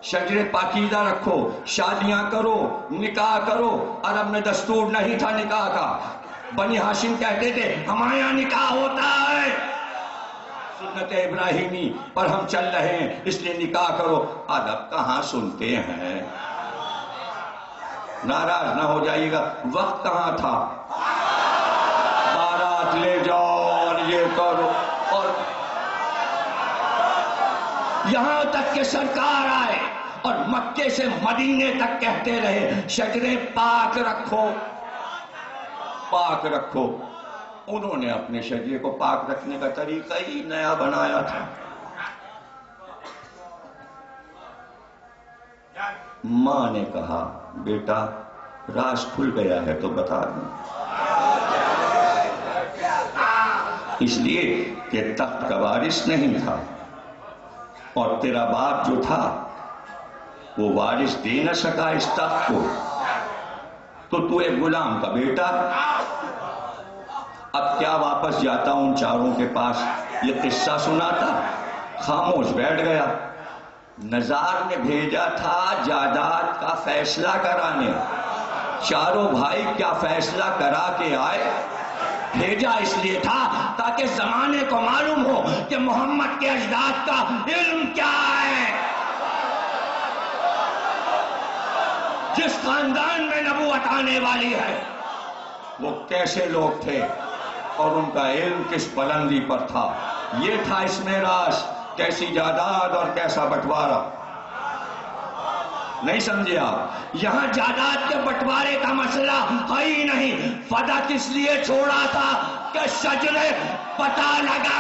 شجرے پاکیزہ رکھو، شادیاں کرو، نکاح کرو۔ عرب میں دستور نہیں تھا نکاح کا، بنی ہاشم کہتے تھے ہمارے یہاں نکاح ہوتا ہے، سنت ابراہیمی پر ہم چل رہے ہیں اس لیے نکاح کرو۔ ادب کہاں سنتے ہیں؟ ناراض نہ ہو جائیے گا، وقت کہاں تھا؟ بارات لے جاؤ اور یہ کرو، اور یہاں تک کہ سرکار آئے اور مکے سے مدینے تک کہتے رہے شجرے پاک رکھو، پاک رکھو۔ انہوں نے اپنے شجرے کو پاک رکھنے کا طریقہ ہی نیا بنایا تھا۔ ماں نے کہا بیٹا راز کھل گیا ہے تو بتا دوں، اس لیے کہ تخت کا وارث نہیں تھا، اور تیرا باپ جو تھا وہ وارث دے نہ سکا اس تخت کو، تو ایک غلام کا بیٹا۔ اب کیا واپس جاتا ان چاروں کے پاس یہ قصہ سناتا؟ خاموش بیٹھ گیا۔ نزار نے بھیجا تھا جائیداد کا فیصلہ کرانے، چاروں بھائی کیا فیصلہ کرا کے آئے؟ بھیجا اس لیے تھا تاکہ زمانے کو معلوم ہو کہ محمد کے اجداد کا علم کیا ہے، جس خاندان میں نبوت آنے والی ہے وہ کیسے لوگ تھے اور ان کا علم کس بلندی پر تھا۔ یہ تھا اس میں راز، کیسی جائیداد اور کیسا بٹوارہ۔ نہیں سمجھے آپ؟ یہاں جائیداد کے بٹوارے کا مسئلہ ہے ہی نہیں۔ فدا کس لیے چھوڑا تھا کہ شجرے پتہ لگا۔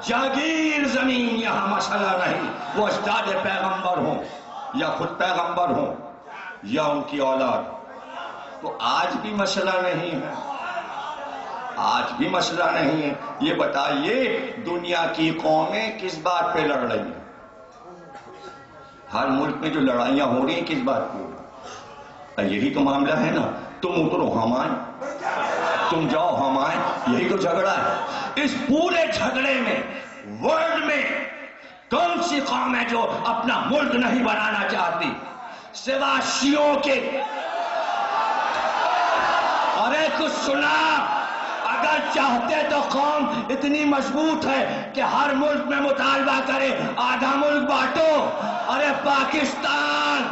جاگیر زمین یہاں مسئلہ نہیں، وہ اجداد پیغمبر ہوں یا خود پیغمبر ہوں یا ان کی اولاد، تو آج بھی مسئلہ نہیں ہے، آج بھی مسئلہ نہیں ہے۔ یہ بتائیے دنیا کی قومیں کس بات پہ لڑ رہی ہیں؟ ہر ملک میں جو لڑائیاں ہو رہی ہیں کس بات پہ؟ یہی تو معاملہ ہے نا، تم اترو ہم آئیں، تم جاؤ ہم آئیں، یہی تو جھگڑا ہے۔ اس پورے جھگڑے میں ورلڈ میں کون سی قوم ہے جو اپنا ملک نہیں بنانا چاہتی سوا شیعوں کے؟ ارے کچھ سنا، اگر چاہتے تو قوم اتنی مضبوط ہے کہ ہر ملک میں مطالبہ کرے آدھا ملک بانٹو۔ ارے پاکستان،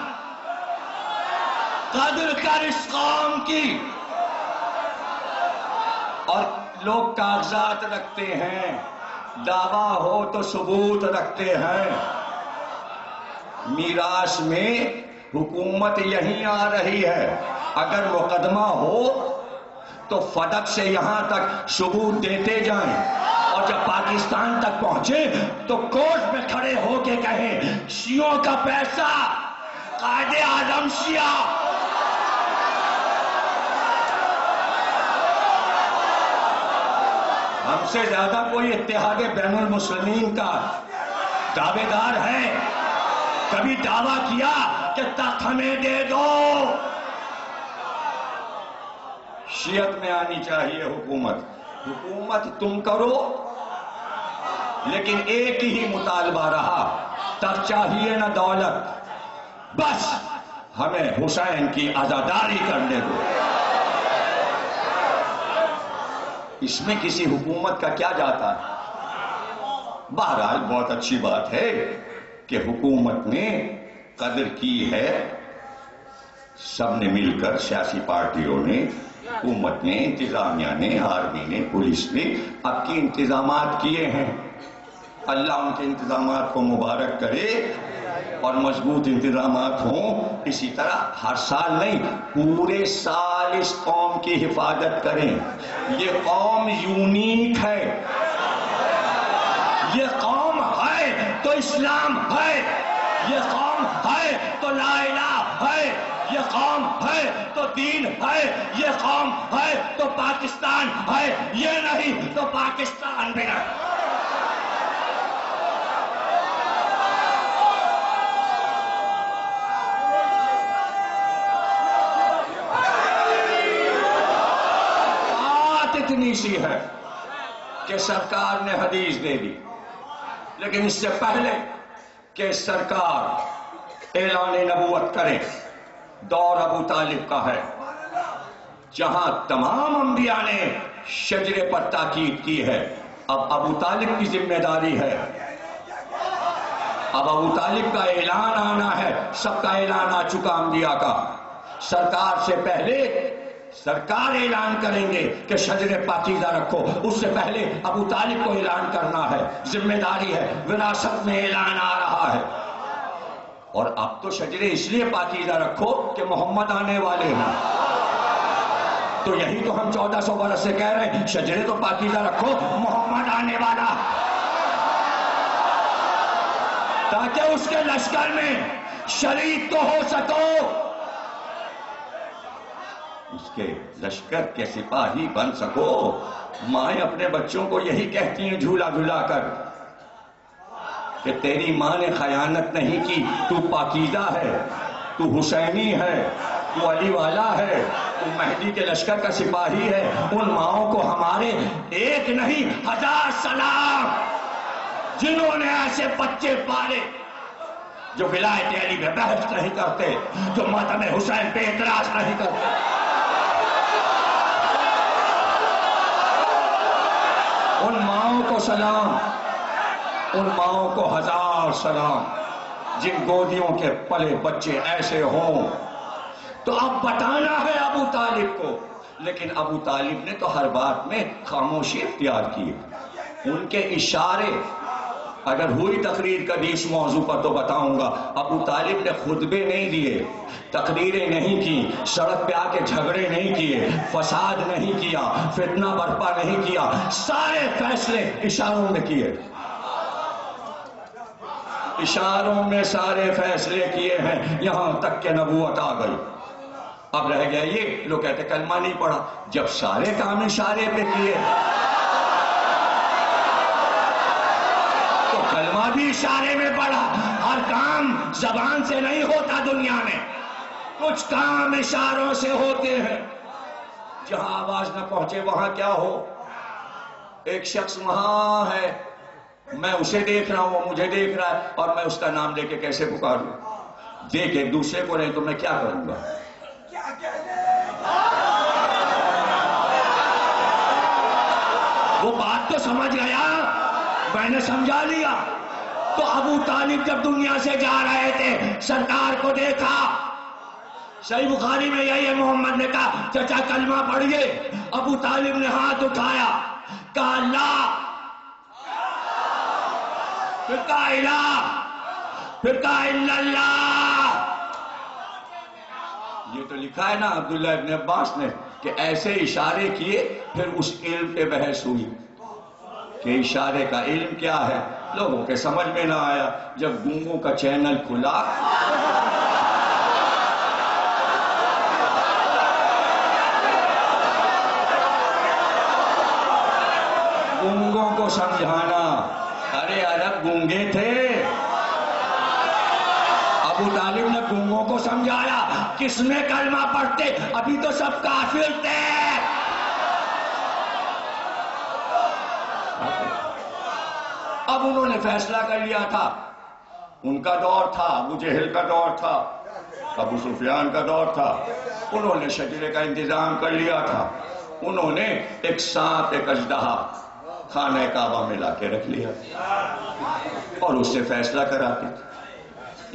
قدر کر اس قوم کی۔ اور لوگ کاغذات رکھتے ہیں، دعویٰ ہو تو ثبوت رکھتے ہیں۔ میراث میں حکومت یہیں آ رہی ہے، اگر مقدمہ ہو تو فدق سے یہاں تک ثبوت دیتے جائیں، اور جب پاکستان تک پہنچے تو کورٹ میں کھڑے ہو کے کہیں شیعوں کا پیسہ، قائد اعظم شیعہ۔ ہم سے زیادہ کوئی اتحاد بین المسلمین کا دعوے دار ہے؟ کبھی دعویٰ کیا کہ تخت ہمیں دے دو؟ شیعت میں آنی چاہیے حکومت، حکومت تم کرو، لیکن ایک ہی مطالبہ رہا، تخت چاہیے نہ دولت، بس ہمیں حسین کی عزاداری کرنے دو۔ اس میں کسی حکومت کا کیا جاتا ہے؟ بہرحال بہت اچھی بات ہے کہ حکومت نے قدر کی ہے، سب نے مل کر، سیاسی پارٹیوں نے، حکومت نے، انتظامیہ نے، آرمی نے، پولیس نے اب کی انتظامات کیے ہیں۔ اللہ ان کے انتظامات کو مبارک کرے اور مضبوط انتظامات ہوں۔ اسی طرح ہر سال نہیں، پورے سال اس قوم کی حفاظت کریں۔ یہ قوم یونیک ہے، یہ قوم ہے تو اسلام ہے، یہ قوم ہے تو لا الہ ہے، یہ قوم ہے تو دین ہے، یہ قوم ہے تو پاکستان ہے، یہ نہیں تو پاکستان بھی نہیں۔ تھوڑی سی ہے کہ سرکار نے حدیث دے دی، لیکن اس سے پہلے کہ سرکار اعلان نبوت کرے، دور ابو طالب کا ہے، جہاں تمام انبیاء نے شجرے پر تاکید کی ہے۔ اب ابو طالب کی ذمہ داری ہے، اب ابو طالب کا اعلان آنا ہے۔ سب کا اعلان آ چکا انبیاء کا، سرکار سے پہلے سرکار اعلان کریں گے کہ شجر پاکیزہ رکھو، اس سے پہلے ابو طالب کو اعلان کرنا ہے، ذمہ داری ہے، وراثت میں اعلان آ رہا ہے۔ اور اب تو شجرے اس لیے پاکیزہ رکھو کہ محمد آنے والے ہیں، تو یہی تو ہم 1400 برس سے کہہ رہے ہیں، شجرے تو پاکیزہ رکھو، محمد آنے والا، تاکہ اس کے لشکر میں شریک تو ہو سکو، اس کے لشکر کے سپاہی بن سکو۔ مائیں اپنے بچوں کو یہی کہتی ہیں جھولا جھولا کر کہ تیری ماں نے خیانت نہیں کی، تو پاکیزہ ہے، تو حسینی ہے، تو علی والا ہے، تو مہدی کے لشکر کا سپاہی ہے۔ ان ماؤں کو ہمارے ایک نہیں 1000 سلام، جنہوں نے ایسے بچے پالے جو ولایت علی پہ بحث نہیں کرتے، جو ماتم حسین پہ اعتراض نہیں کرتے۔ ان ماؤں کو سلام، ان ماؤں کو 1000 سلام، جن گودیوں کے پلے بچے ایسے ہوں۔ تو اب بتانا ہے ابو طالب کو، لیکن ابو طالب نے تو ہر بات میں خاموشی اختیار کی۔ ان کے اشارے، اگر ہوئی تقریر کبھی اس موضوع پر تو بتاؤں گا، ابو طالب نے خطبے نہیں دیے، تقریریں نہیں کی، سڑک پہ آ کے جھگڑے نہیں کیے، فساد نہیں کیا، فتنہ برپا نہیں کیا، سارے فیصلے اشاروں میں کیے، اشاروں میں سارے فیصلے کیے ہیں، یہاں تک کہ نبوت آ گئی۔ اب رہ گیا یہ، لوگ کہتے کلمہ نہیں پڑھا، جب سارے کام اشارے پہ کیے تو کلمہ بھی اشارے میں پڑھا۔ ہر کام زبان سے نہیں ہوتا دنیا میں، کچھ کام اشاروں سے ہوتے ہیں۔ جہاں آواز نہ پہنچے وہاں کیا ہو، ایک شخص وہاں ہے، میں اسے دیکھ رہا ہوں، وہ مجھے دیکھ رہا ہے، اور میں اس کا نام لے کے کیسے پکاروں؟ دیکھ ایک دوسرے کو نہیں تو میں کیا کروں گا؟ وہ بات تو سمجھ گیا، میں نے سمجھا لیا۔ تو ابو طالب جب دنیا سے جا رہے تھے، سرکار کو دیکھا، صحیح بخاری میں یہی ہے، محمد نے کہا چچا کلمہ پڑھیے، ابو طالب نے ہاتھ اٹھایا، کہا اللہ، پھر کہا الہ، پھر کہا الا اللہ۔ یہ تو لکھا ہے نا عبداللہ ابن عباس نے کہ ایسے اشارے کیے، پھر اس علم پہ بحث ہوئی کہ اشارے کا علم کیا ہے۔ لوگوں کے سمجھ میں نہ آیا، جب گونگوں کا چینل کھلا گونگوں کو سمجھانا، ارے عرب گونگے تھے، ابو طالب نے گونگوں کو سمجھایا، کس میں کلمہ پڑھتے، ابھی تو سب کافر تھے۔ اب انہوں نے فیصلہ کر لیا تھا، ان کا دور تھا، ابو جہل کا دور تھا، ابو سفیان کا دور تھا، انہوں نے شجرے کا انتظام کر لیا تھا، انہوں نے ایک سانپ، ایک اژدہا خانہ کعبہ میں لا کے رکھ لیا اور اس سے فیصلہ کراتے تھے۔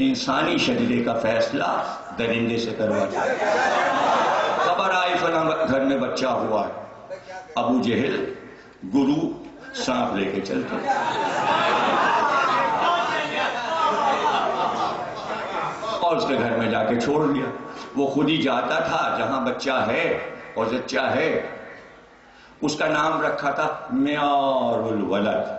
انسانی شجرے کا فیصلہ درندے سے کرواتے، خبر آئی فلاں گھر میں بچہ ہوا ہے، ابو جہل گرو سانپ لے کے چلتے اور اس کے گھر میں جا کے چھوڑ دیا۔ وہ خود ہی جاتا تھا جہاں بچہ ہے اور زچہ ہے، اس کا نام رکھا تھا معیار الولد،